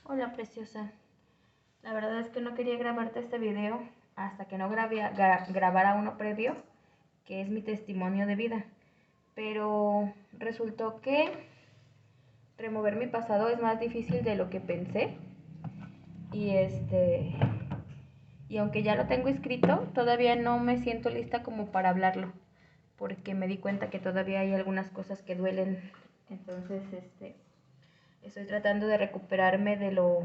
Hola preciosa, la verdad es que no quería grabarte este video hasta que no grabara uno previo, que es mi testimonio de vida. Pero resultó que remover mi pasado es más difícil de lo que pensé. Y y aunque ya lo tengo escrito, todavía no me siento lista como para hablarlo, porque me di cuenta que todavía hay algunas cosas que duelen. Entonces, estoy tratando de recuperarme de lo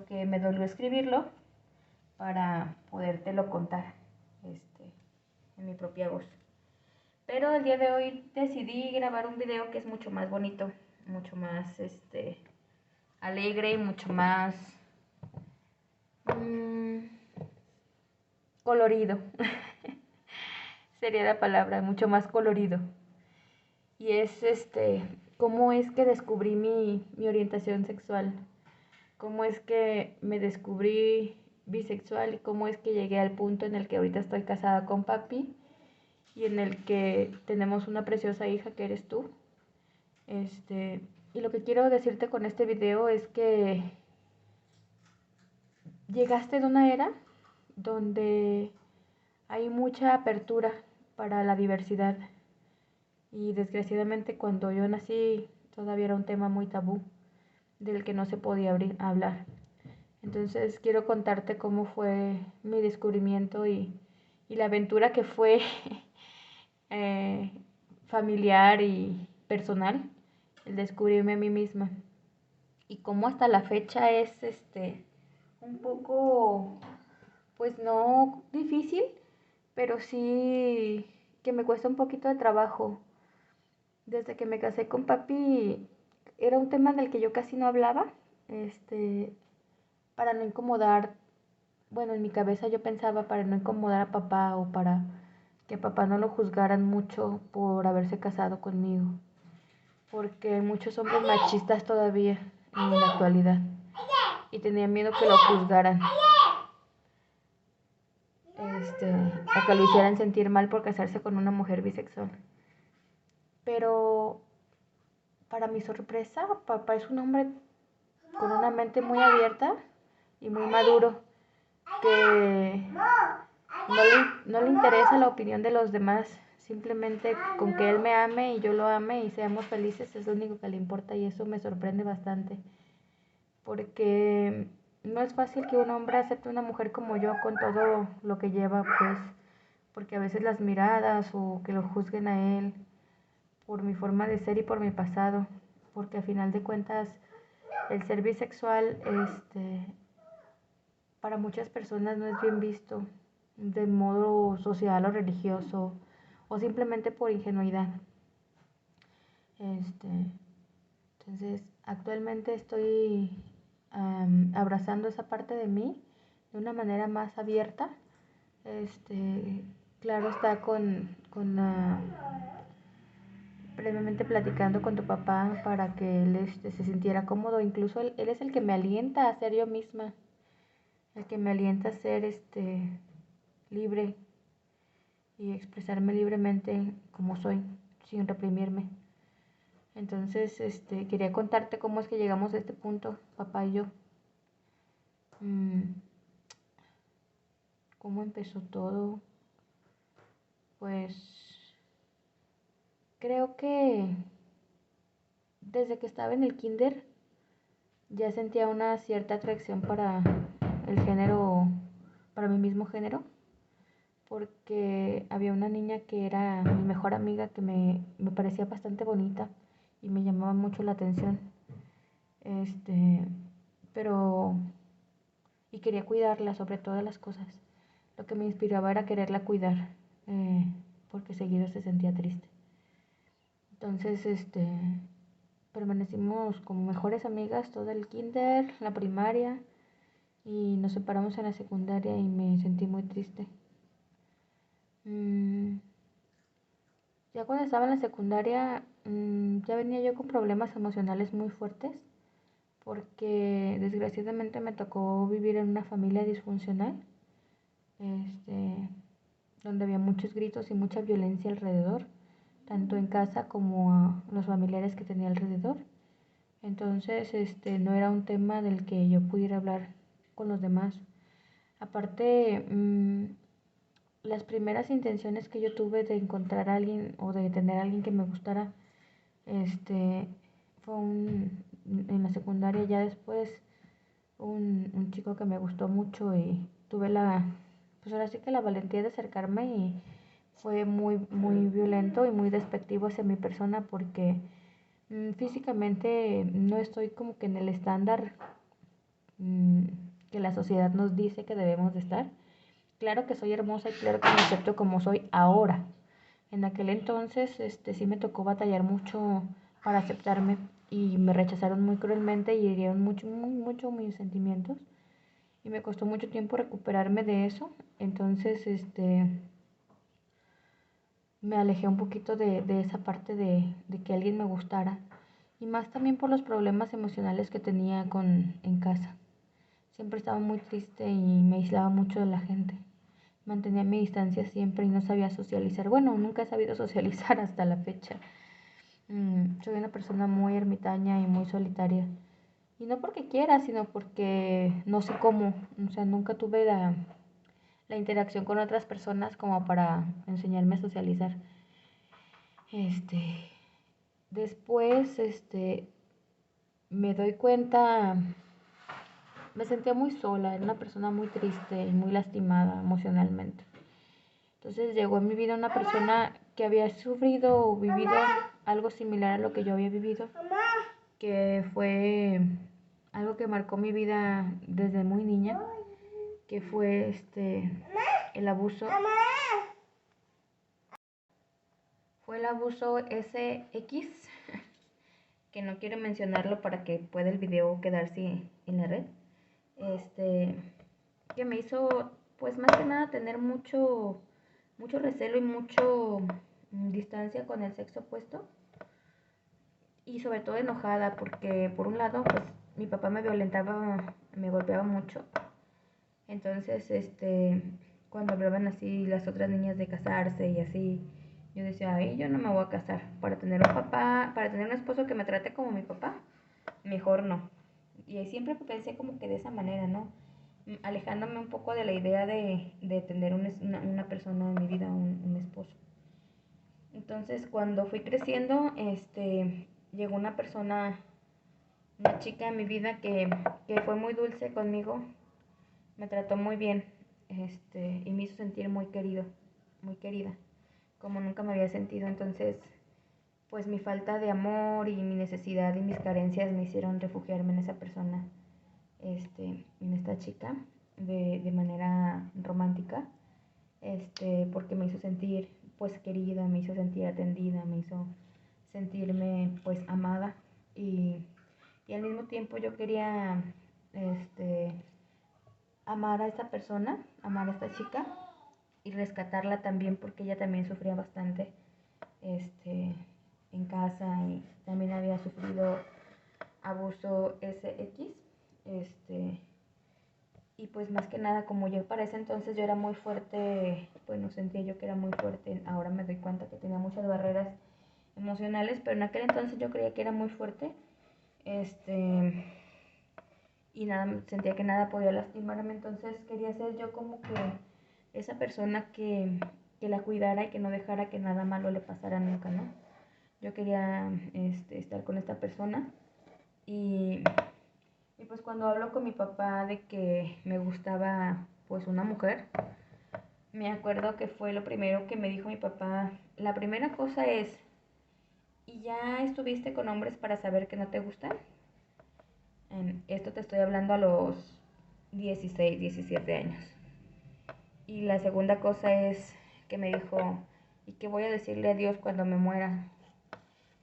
que me dolió escribirlo para podértelo contar en mi propia voz. Pero el día de hoy decidí grabar un video que es mucho más bonito, mucho más alegre y mucho más mmm, colorido. Sería la palabra, mucho más colorido. Y es cómo es que descubrí mi orientación sexual, cómo es que me descubrí bisexual y cómo es que llegué al punto en el que ahorita estoy casada con papi y en el que tenemos una preciosa hija que eres tú. Y lo que quiero decirte con este video es que llegaste de una era donde hay mucha apertura para la diversidad y desgraciadamente cuando yo nací todavía era un tema muy tabú del que no se podía hablar. Entonces quiero contarte cómo fue mi descubrimiento y la aventura que fue eh, familiar y personal, el descubrirme a mí misma. Y cómo hasta la fecha es un poco, pues no difícil, pero sí que me cuesta un poquito de trabajo. Desde que me casé con papi era un tema del que yo casi no hablaba, para no incomodar. Bueno, en mi cabeza yo pensaba para no incomodar a papá o para que papá no lo juzgaran mucho por haberse casado conmigo, porque hay muchos hombres machistas todavía en la actualidad y tenía miedo que lo juzgaran, o que lo hicieran sentir mal por casarse con una mujer bisexual. Pero para mi sorpresa, papá es un hombre con una mente muy abierta y muy maduro, que no le interesa la opinión de los demás, simplemente con que él me ame y yo lo ame y seamos felices es lo único que le importa, y eso me sorprende bastante, porque no es fácil que un hombre acepte a una mujer como yo con todo lo que lleva, pues, porque a veces las miradas o que lo juzguen a él por mi forma de ser y por mi pasado, porque a final de cuentas el ser bisexual para muchas personas no es bien visto de modo social o religioso o simplemente por ingenuidad. Entonces, actualmente estoy abrazando esa parte de mí de una manera más abierta. Claro está previamente platicando con tu papá para que él se sintiera cómodo. Incluso él es el que me alienta a ser yo misma, el que me alienta a ser libre y expresarme libremente como soy, sin reprimirme. Entonces, quería contarte cómo es que llegamos a este punto, papá y yo. ¿Cómo empezó todo? Pues creo que desde que estaba en el kinder ya sentía una cierta atracción para el género, para mi mismo género, porque había una niña que era mi mejor amiga que me parecía bastante bonita y me llamaba mucho la atención. Pero y quería cuidarla sobre todas las cosas. Lo que me inspiraba era quererla cuidar, porque seguido se sentía triste. Entonces, permanecimos como mejores amigas todo el kinder, la primaria, y nos separamos en la secundaria y me sentí muy triste. Ya cuando estaba en la secundaria, ya venía yo con problemas emocionales muy fuertes, porque desgraciadamente me tocó vivir en una familia disfuncional, donde había muchos gritos y mucha violencia alrededor, tanto en casa como a los familiares que tenía alrededor. Entonces, no era un tema del que yo pudiera hablar con los demás. Aparte, las primeras intenciones que yo tuve de encontrar a alguien o de tener a alguien que me gustara, este, fue en la secundaria. Ya después un chico que me gustó mucho y tuve pues ahora sí que la valentía de acercarme, y fue muy, muy violento y muy despectivo hacia mi persona porque físicamente no estoy como que en el estándar mm, que la sociedad nos dice que debemos de estar. Claro que soy hermosa y claro que me acepto como soy ahora. En aquel entonces, sí me tocó batallar mucho para aceptarme y me rechazaron muy cruelmente y hirieron mucho, muy, mucho mis sentimientos. Y me costó mucho tiempo recuperarme de eso. Entonces, me alejé un poquito de esa parte de que alguien me gustara. Y más también por los problemas emocionales que tenía en casa. Siempre estaba muy triste y me aislaba mucho de la gente. Mantenía mi distancia siempre y no sabía socializar. Bueno, nunca he sabido socializar hasta la fecha. Soy una persona muy ermitaña y muy solitaria. Y no porque quiera, sino porque no sé cómo. O sea, nunca tuve la interacción con otras personas como para enseñarme a socializar. Este, después, me doy cuenta, me sentía muy sola, era una persona muy triste y muy lastimada emocionalmente. Entonces llegó a mi vida una persona que había sufrido o vivido algo similar a lo que yo había vivido, que fue algo que marcó mi vida desde muy niña, que fue el abuso. Fue el abuso SX, que no quiero mencionarlo para que pueda el video quedarse en la red. Que me hizo, pues más que nada, tener mucho recelo y mucho distancia con el sexo opuesto. Y sobre todo enojada porque por un lado, pues mi papá me violentaba, me golpeaba mucho. Entonces, cuando hablaban así las otras niñas de casarse y así, yo decía, ay, yo no me voy a casar para tener un papá, para tener un esposo que me trate como mi papá, mejor no. Y siempre pensé como que de esa manera, ¿no? Alejándome un poco de la idea de tener una persona en mi vida, un esposo. Entonces, cuando fui creciendo, llegó una persona, una chica en mi vida que fue muy dulce conmigo, me trató muy bien, y me hizo sentir muy querido, muy querida, como nunca me había sentido. Entonces, pues mi falta de amor y mi necesidad y mis carencias me hicieron refugiarme en esa persona, en esta chica, de manera romántica, porque me hizo sentir pues querida, me hizo sentir atendida, me hizo sentirme pues amada, y al mismo tiempo yo quería amar a esta persona, amar a esta chica y rescatarla también porque ella también sufría bastante en casa y también había sufrido abuso SX. Y pues más que nada, como yo para ese entonces yo era muy fuerte, bueno, sentía yo que era muy fuerte, ahora me doy cuenta que tenía muchas barreras emocionales, pero en aquel entonces yo creía que era muy fuerte, y nada, sentía que nada podía lastimarme. Entonces quería ser yo como que esa persona que la cuidara y que no dejara que nada malo le pasara nunca, ¿no? Yo quería estar con esta persona, y pues cuando hablo con mi papá de que me gustaba pues una mujer, me acuerdo que fue lo primero que me dijo mi papá. La primera cosa es, ¿y ya estuviste con hombres para saber que no te gustan? Esto te estoy hablando a los 16, 17 años. Y la segunda cosa es que me dijo, ¿y qué voy a decirle a Dios cuando me muera?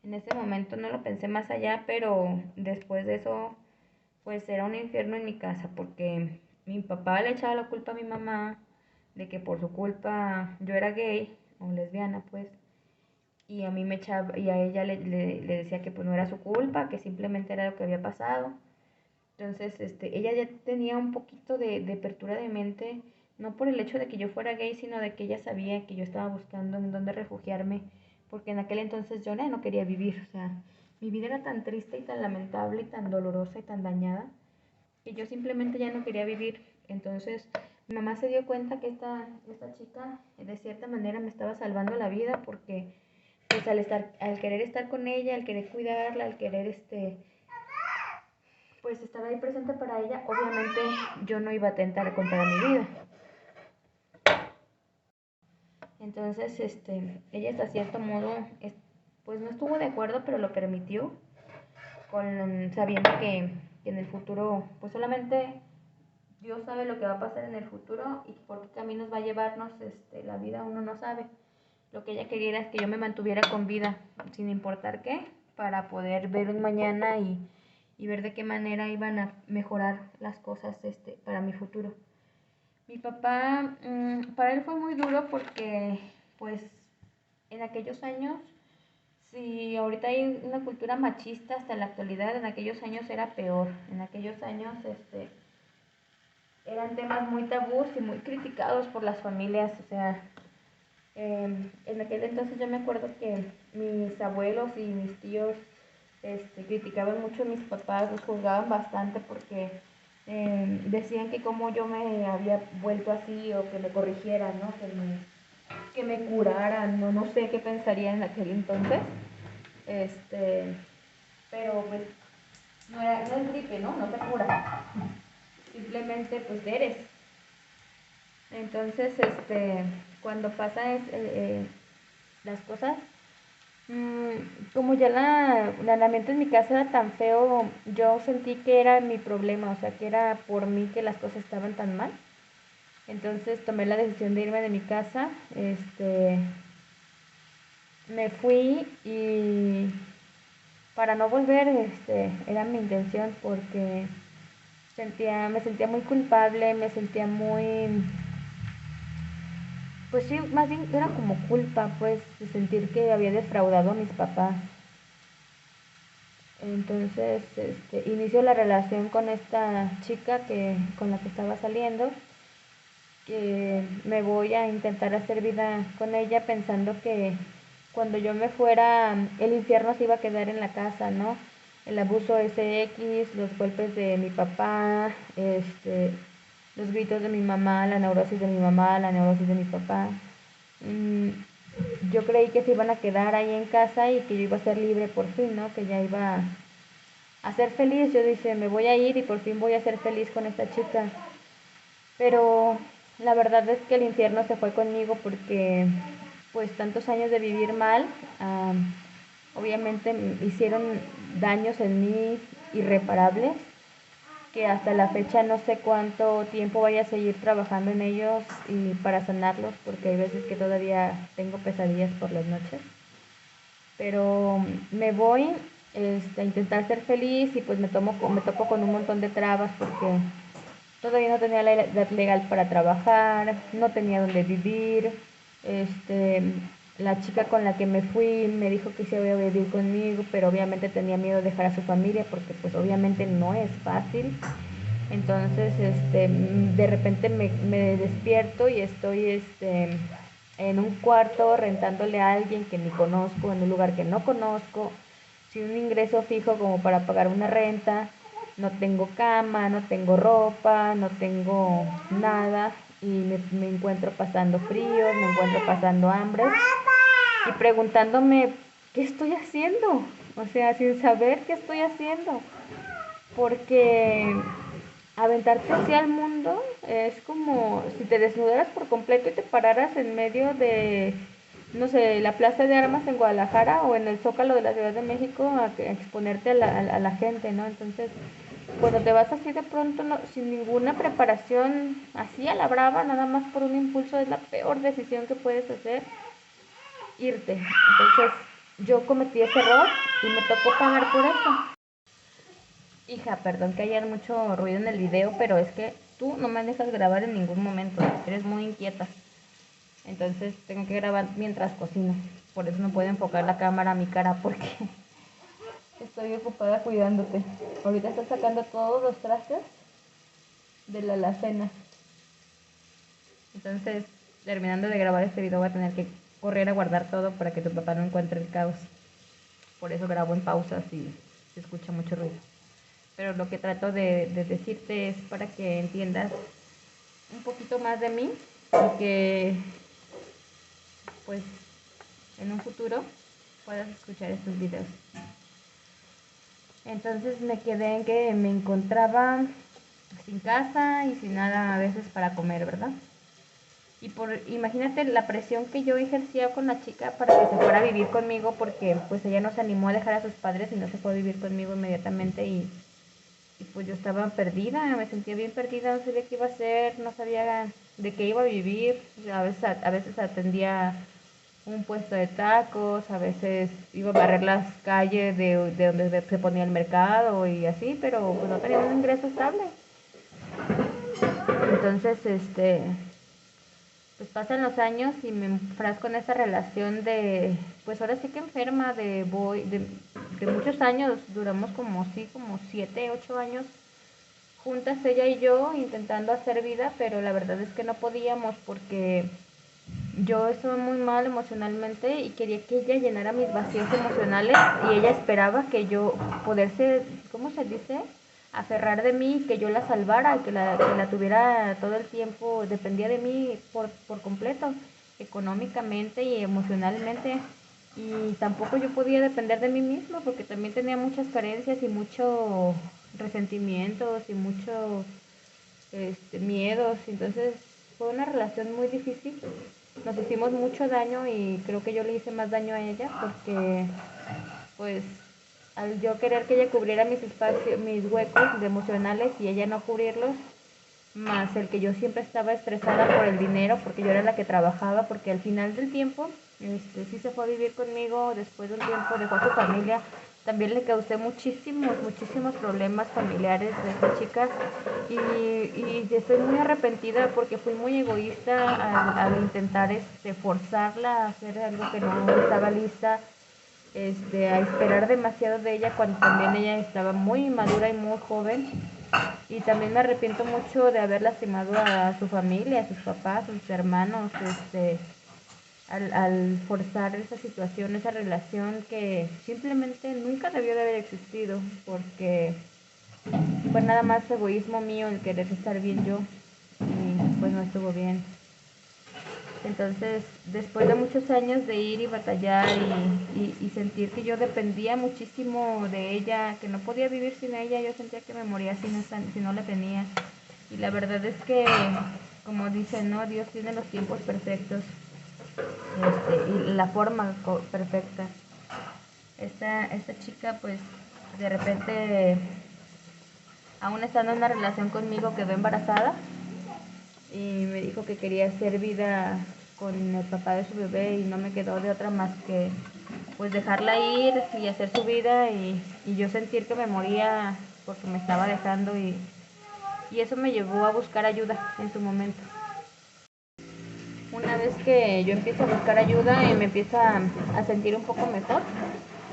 En ese momento no lo pensé más allá, pero después de eso, pues era un infierno en mi casa, porque mi papá le echaba la culpa a mi mamá de que por su culpa yo era gay o lesbiana, pues, y a mí me echaba, y a ella le decía que pues no era su culpa, que simplemente era lo que había pasado. Entonces, ella ya tenía un poquito de apertura de mente, no por el hecho de que yo fuera gay, sino de que ella sabía que yo estaba buscando en dónde refugiarme, porque en aquel entonces yo no quería vivir, o sea, mi vida era tan triste y tan lamentable y tan dolorosa y tan dañada que yo simplemente ya no quería vivir. Entonces mi mamá se dio cuenta que esta chica de cierta manera me estaba salvando la vida porque pues al querer estar con ella, al querer cuidarla, al querer pues estar ahí presente para ella, obviamente yo no iba a atentar contra mi vida. Entonces, ella hasta cierto modo, pues no estuvo de acuerdo, pero lo permitió, sabiendo que en el futuro, pues solamente Dios sabe lo que va a pasar en el futuro y por qué caminos va a llevarnos la vida, uno no sabe. Lo que ella quería era que yo me mantuviera con vida, sin importar qué, para poder ver un mañana y ver de qué manera iban a mejorar las cosas para mi futuro. Mi papá, para él fue muy duro porque, pues, en aquellos años, si ahorita hay una cultura machista hasta la actualidad, en aquellos años era peor. En aquellos años, eran temas muy tabús y muy criticados por las familias. O sea, en aquel entonces yo me acuerdo que mis abuelos y mis tíos criticaban mucho a mis papás, los juzgaban bastante porque decían que como yo me había vuelto así o que me corrigieran, ¿no? Que me curaran, no sé qué pensarían en aquel entonces. Pero pues no es gripe, ¿no? No te cura. Simplemente pues eres. Entonces, cuando pasa las cosas, como ya el ambiente en mi casa era tan feo, yo sentí que era mi problema, o sea, que era por mí que las cosas estaban tan mal. Entonces tomé la decisión de irme de mi casa, me fui y para no volver, era mi intención porque me sentía muy culpable, me sentía muy, pues sí, más bien era como culpa, pues, de sentir que había defraudado a mis papás. Entonces, inicio la relación con esta chica con la que estaba saliendo, que me voy a intentar hacer vida con ella pensando que cuando yo me fuera, el infierno se iba a quedar en la casa, ¿no? El abuso SX, los golpes de mi papá, los gritos de mi mamá, la neurosis de mi mamá, la neurosis de mi papá. Yo creí que se iban a quedar ahí en casa y que yo iba a ser libre por fin, ¿no? Que ya iba a ser feliz. Yo dije, me voy a ir y por fin voy a ser feliz con esta chica. Pero la verdad es que el infierno se fue conmigo porque pues tantos años de vivir mal, obviamente me hicieron daños en mí irreparables, que hasta la fecha no sé cuánto tiempo vaya a seguir trabajando en ellos y para sanarlos, porque hay veces que todavía tengo pesadillas por las noches. Pero me voy a intentar ser feliz y pues me topo con un montón de trabas porque todavía no tenía la edad legal para trabajar, no tenía dónde vivir. Este, la chica con la que me fui me dijo que se iba a vivir conmigo, pero obviamente tenía miedo de dejar a su familia porque pues obviamente no es fácil. Entonces, de repente me despierto y estoy en un cuarto rentándole a alguien que ni conozco, en un lugar que no conozco, sin un ingreso fijo como para pagar una renta. No tengo cama, no tengo ropa, no tengo nada y me encuentro pasando frío, me encuentro pasando hambre y preguntándome qué estoy haciendo, o sea, sin saber qué estoy haciendo, porque aventarte hacia el mundo es como si te desnudaras por completo y te pararas en medio de, no sé, la Plaza de Armas en Guadalajara o en el Zócalo de la Ciudad de México a exponerte a la gente, ¿no? Entonces, cuando te vas así de pronto, sin ninguna preparación, así a la brava, nada más por un impulso, es la peor decisión que puedes hacer, irte. Entonces, yo cometí ese error y me tocó pagar por eso. Hija, perdón que haya mucho ruido en el video, pero es que tú no me dejas grabar en ningún momento. Eres muy inquieta. Entonces tengo que grabar mientras cocino. Por eso no puedo enfocar la cámara a mi cara porque estoy ocupada cuidándote. Ahorita estoy sacando todos los trastes de la alacena. Entonces, terminando de grabar este video, voy a tener que correr a guardar todo para que tu papá no encuentre el caos. por eso grabo en pausas y se escucha mucho ruido. Pero lo que trato de decirte es para que entiendas un poquito más de mí y que pues en un futuro puedas escuchar estos videos. Entonces me quedé en que me encontraba sin casa y sin nada a veces para comer, ¿verdad? Y imagínate la presión que yo ejercía con la chica para que se fuera a vivir conmigo, porque pues ella no se animó a dejar a sus padres y no se fue a vivir conmigo inmediatamente, y pues yo estaba perdida, me sentía bien perdida, no sabía qué iba a hacer, no sabía de qué iba a vivir. A veces atendía un puesto de tacos, a veces iba a barrer las calles de donde se ponía el mercado y así, pero pues no tenía un ingreso estable. Entonces, pues pasan los años y me enfrasco en esa relación de, pues ahora sí que enferma, de muchos años, duramos como 7, 8 años juntas ella y yo intentando hacer vida, pero la verdad es que no podíamos porque yo estaba muy mal emocionalmente y quería que ella llenara mis vacíos emocionales, y ella esperaba que yo poderse, ¿cómo se dice? Aferrar de mí, que yo la salvara, que la tuviera todo el tiempo, dependía de mí por completo, económicamente y emocionalmente. Y tampoco yo podía depender de mí misma porque también tenía muchas carencias y muchos resentimientos y muchos miedos. Entonces fue una relación muy difícil, nos hicimos mucho daño y creo que yo le hice más daño a ella porque pues al yo querer que ella cubriera mis espacios, mis huecos emocionales y ella no cubrirlos, más el que yo siempre estaba estresada por el dinero, porque yo era la que trabajaba, porque al final del tiempo sí se fue a vivir conmigo, después de un tiempo dejó a su familia. También le causé muchísimos problemas familiares de esta chica, y estoy muy arrepentida porque fui muy egoísta al intentar forzarla a hacer algo que no estaba lista, a esperar demasiado de ella cuando también ella estaba muy madura y muy joven. Y también me arrepiento mucho de haber lastimado a su familia, a sus papás, a sus hermanos, al forzar esa situación, esa relación que simplemente nunca debió de haber existido, porque fue nada más egoísmo mío el querer estar bien yo, y pues no estuvo bien. Entonces, después de muchos años de ir y batallar y sentir que yo dependía muchísimo de ella, que no podía vivir sin ella, yo sentía que me moría si no la tenía. Y la verdad es que, como dicen, ¿no? Dios tiene los tiempos perfectos, y la forma perfecta. Esta chica, pues, de repente, aún estando en una relación conmigo, quedó embarazada y me dijo que quería hacer vida con el papá de su bebé, y no me quedó de otra más que pues dejarla ir y hacer su vida, y yo sentir que me moría porque me estaba dejando, y eso me llevó a buscar ayuda en su momento. Una vez que yo empiezo a buscar ayuda y me empiezo a sentir un poco mejor,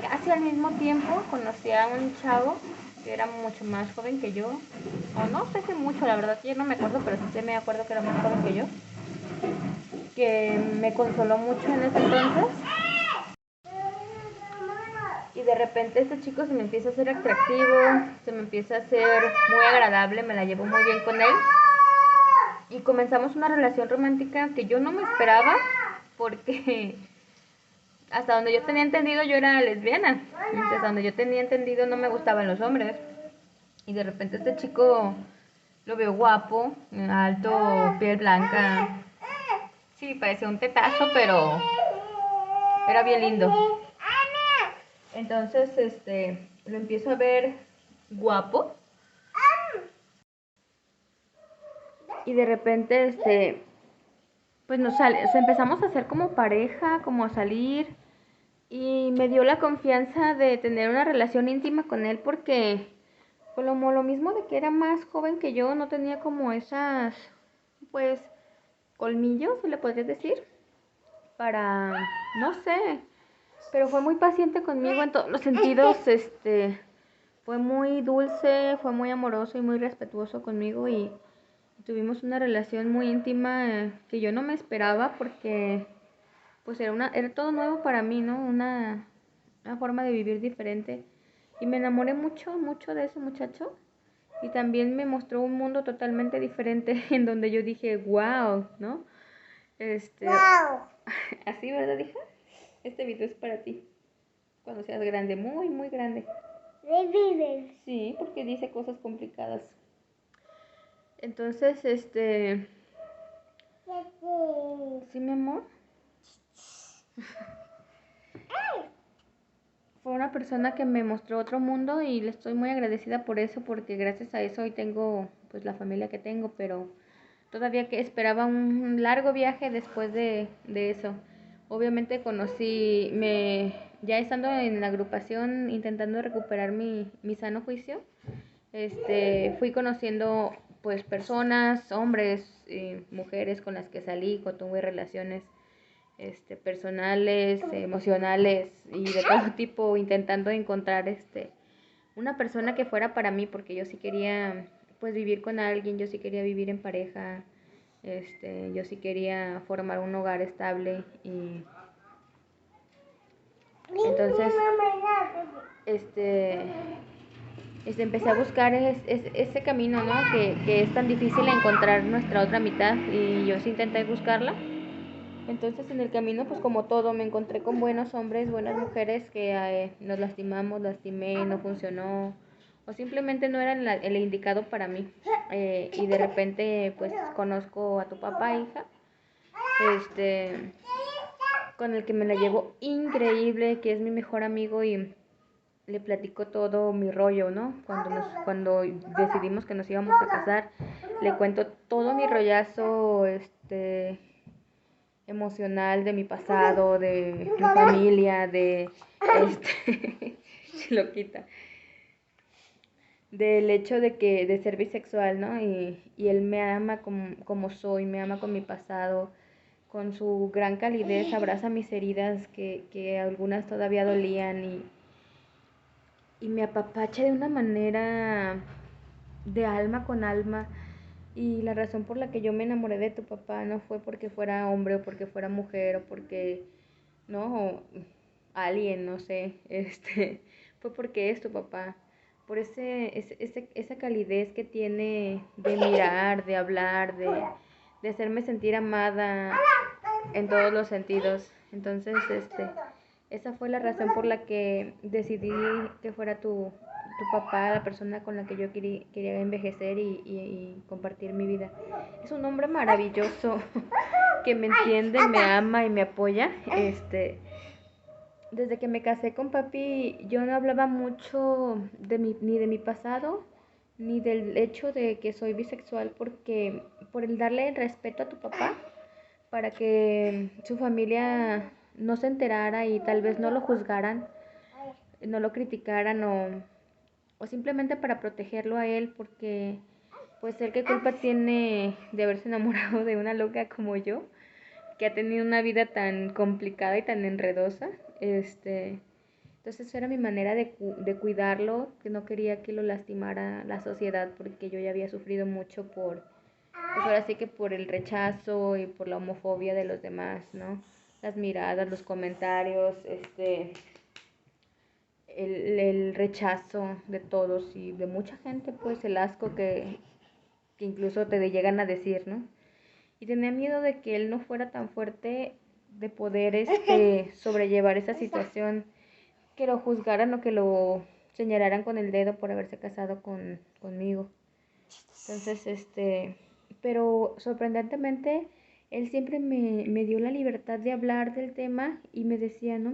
casi al mismo tiempo conocí a un chavo que era mucho más joven que yo, o no sé si mucho, la verdad yo no me acuerdo, pero sí me acuerdo que era más joven que yo, que me consoló mucho en ese entonces. Y de repente este chico se me empieza a hacer atractivo, se me empieza a hacer muy agradable, me la llevo muy bien con él. Y comenzamos una relación romántica que yo no me esperaba, porque hasta donde yo tenía entendido yo era lesbiana. Entonces, hasta donde yo tenía entendido no me gustaban los hombres. Y de repente este chico lo veo guapo, alto, piel blanca. Sí, parecía un tetazo, pero era bien lindo. Entonces, lo empiezo a ver guapo. Y de repente, pues empezamos a hacer como pareja, como a salir. Y me dio la confianza de tener una relación íntima con él porque, como lo mismo de que era más joven que yo, no tenía como esas, pues, colmillos, se le podría decir, para, no sé, pero fue muy paciente conmigo en todos los sentidos, fue muy dulce, fue muy amoroso y muy respetuoso conmigo, y tuvimos una relación muy íntima, que yo no me esperaba porque pues era todo nuevo para mí, ¿no? una forma de vivir diferente. Y me enamoré mucho, mucho de ese muchacho. Y también me mostró un mundo totalmente diferente en donde yo dije, wow, ¿no? Wow. Así, ¿verdad, hija? Este video es para ti. Cuando seas grande, muy, muy grande. Sí, porque dice cosas complicadas. Entonces, ¿sí, mi amor? Fue una persona que me mostró otro mundo y le estoy muy agradecida por eso, porque gracias a eso hoy tengo pues la familia que tengo, pero todavía que esperaba un largo viaje después de eso. Obviamente ya estando en la agrupación, intentando recuperar mi sano juicio, fui conociendo pues personas, hombres, mujeres con las que salí, tuve relaciones personales, emocionales y de todo tipo, intentando encontrar una persona que fuera para mí, porque yo sí quería pues vivir con alguien, yo sí quería vivir en pareja, yo sí quería formar un hogar estable y entonces empecé a buscar ese camino, ¿no? Que es tan difícil encontrar nuestra otra mitad y yo sí intenté buscarla. Entonces en el camino, pues como todo, me encontré con buenos hombres, buenas mujeres que nos lastimé, no funcionó o simplemente no eran el indicado para mí. Y de repente pues conozco a tu papá, hija, con el que me la llevo increíble, que es mi mejor amigo y le platico todo mi rollo, ¿no? Cuando decidimos que nos íbamos a casar, le cuento todo mi rollazo, emocional de mi pasado, de mi familia, loquita, del hecho de ser bisexual, ¿no? Y él me ama como soy, me ama con mi pasado, con su gran calidez, abraza mis heridas que algunas todavía dolían y me apapacha de una manera de alma con alma. Y la razón por la que yo me enamoré de tu papá no fue porque fuera hombre o porque fuera mujer o porque, no, alguien, no sé, fue porque es tu papá. Por esa calidez que tiene de mirar, de hablar, de hacerme sentir amada en todos los sentidos. Entonces, esa fue la razón por la que decidí que fuera tu papá, la persona con la que yo quería envejecer y compartir mi vida. Es un hombre maravilloso que me entiende, me ama y me apoya. Desde que me casé con papi, yo no hablaba mucho ni de mi pasado, ni del hecho de que soy bisexual, porque por el darle el respeto a tu papá, para que su familia no se enterara y tal vez no lo juzgaran, no lo criticaran o simplemente para protegerlo a él, porque pues él qué culpa tiene de haberse enamorado de una loca como yo, que ha tenido una vida tan complicada y tan enredosa. Entonces era mi manera de cuidarlo, que no quería que lo lastimara la sociedad, porque yo ya había sufrido mucho pues ahora sí que por el rechazo y por la homofobia de los demás, ¿no? Las miradas, los comentarios, el rechazo de todos y de mucha gente, pues el asco que incluso te llegan a decir, ¿no? Y tenía miedo de que él no fuera tan fuerte de poder sobrellevar esa situación, que lo juzgaran o que lo señalaran con el dedo por haberse casado conmigo. Entonces, pero sorprendentemente, él siempre me dio la libertad de hablar del tema y me decía, no